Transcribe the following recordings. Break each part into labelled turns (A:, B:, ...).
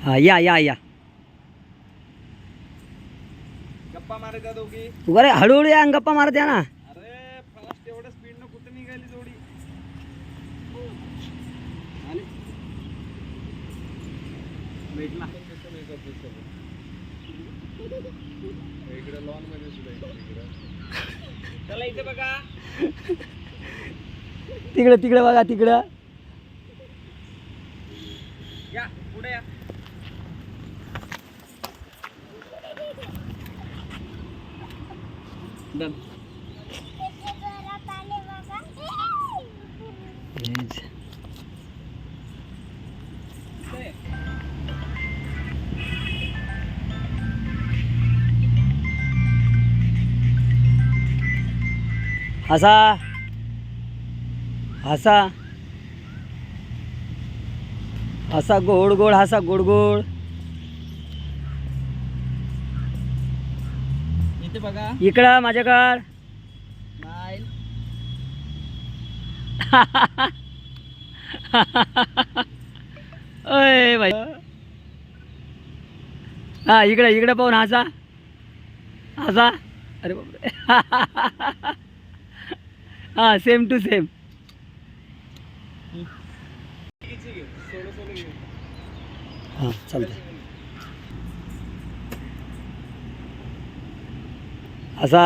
A: हा या या या
B: गप्पा मारे का दोघी?
A: बरे हळूहळू या आणि गप्पा मारत या ना.
B: अरे फास्ट एवढ्या स्पीड न कुठे निघाली जोडी? आली भेटला इकडे लॉन मध्ये सुद्धा चला इथे बघा.
A: तिकडे तिकडे बघा तिकडं.
B: या पुढे या. डन.
A: हसा हसा हसा गोड गोड हसा गोड गोड.
B: इथे बघा.
A: इकडं माझ्याकड.
B: स्माइल.
A: ओय बाई. हा इकडे इकडे पाहून हसा हसा. अरे बापरे. हा सेम टू सेम. हां चालतंय. असा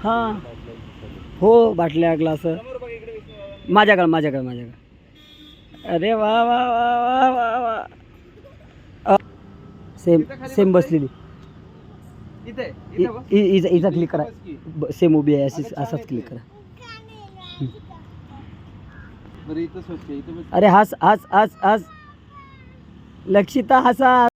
A: हां हो बाटल्या ग्लास माझ्याकडे माझ्याकडे माझ्याकडे. अरे वा वा वा वा वा वा. सेम सेम बसलेली.
B: इथे
A: इथं क्लिक करा. सेम उभी आहे अशीच असाच क्लिक करा.
B: बरं इथं स्वच्छ इथे.
A: अरे हस हस हस हस लक्षिता हसा.